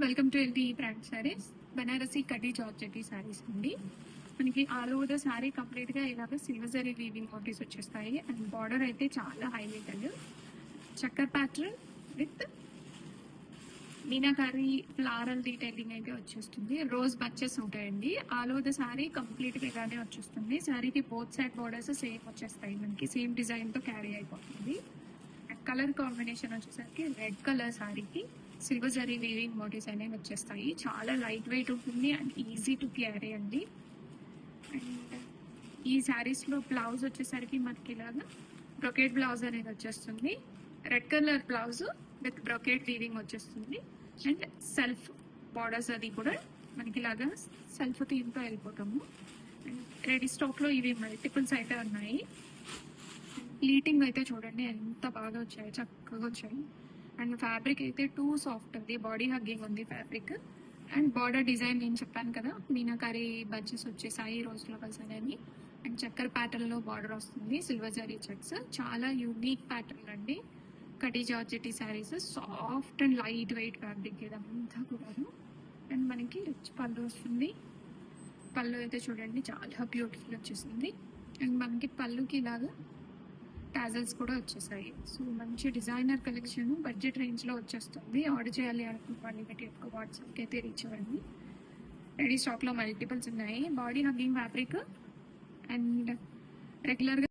Welcome to LT brand saris. Banarasi కడ్డీ georgette saris అండి. మనకి all over the sari complete గా ఇలాగ సిల్వర్ జరీ వీవింగ్ మోటివ్స్ వచ్చేస్తాయి. అండ్ బార్డర్ అయితే చాలా హైలైట్ అండి. Chakkar pattern with meenakari floral detailing అయితే వచ్చేస్తుంది. రోజ్ బచెస్ ఉంటాయండి. All over the sari complete గా ఇలానే వచ్చేస్తుంది. సారీకి బోత్ సైడ్ బోర్డర్స్ సేమ్ వచ్చేస్తాయి. మనకి సేమ్ డిజైన్ తో క్యారీ అయిపోతుంది. కలర్ కాంబినేషన్ వచ్చేసరికి రెడ్ కలర్ సారీకి సిల్వర్ జరీ వీవింగ్ మోటివ్స్ అనేవి వచ్చేస్తాయి. చాలా లైట్ వెయిట్ ఉంటుంది అండ్ ఈజీ టు క్యారీ అండి. అండ్ ఈ శారీస్ లో బ్లౌజ్ వచ్చేసరికి మనకి ఇలాగా బ్రొకేట్ బ్లౌజ్ అనేది వచ్చేస్తుంది. Red colour blouse with brocade weaving వచ్చేస్తుంది. అండ్ సెల్ఫ్ బార్డర్స్ అది కూడా మనకి ఇలాగా సెల్ఫ్ థీమ్ తో వెళ్ళిపోతాము. అండ్ రెడీ స్టాక్ లో ఇవి మల్టిపుల్స్ అయితే ఉన్నాయి. ప్లీటింగ్ అయితే చూడండి ఎంత బాగా వచ్చాయి, చక్కగా వచ్చాయి. అండ్ ఫ్యాబ్రిక్ అయితే టూ సాఫ్ట్ ఉంది, బాడీ హగ్గింగ్ ఉంది ఫ్యాబ్రిక్. అండ్ బార్డర్ డిజైన్ నేను చెప్పాను కదా, మీనాకారి బడ్జెస్ వచ్చేసాయి రోజ్ ఫ్లవర్స్ అనేది. అండ్ చక్కర్ ప్యాటర్న్ లో బార్డర్ వస్తుంది, సిల్వర్ జరీ చెక్స్. చాలా యూనిక్ ప్యాటర్న్ అండి. కడ్డీ georgette saris, soft and light weight fabric ఇదంతా కూడా. అండ్ మనకి రిచ్ పళ్ళు వస్తుంది. పళ్ళు అయితే చూడండి చాలా బ్యూటిఫుల్ వచ్చేసింది. అండ్ మనకి పళ్ళుకి ఇలాగా టాజల్స్ కూడా వచ్చేసాయి. సో మంచి డిజైనర్ కలెక్షన్ బడ్జెట్ రేంజ్ లో వచ్చేస్తుంది. ఆర్డర్ చేయాలి అనుకున్న వాళ్ళు ఇమీడియట్గా వాట్సాప్కి అయితే రీచ్ అవ్వండి. రెడీ స్టాక్ లో మల్టిపుల్స్ ఉన్నాయి. Body hugging fabric and regular గా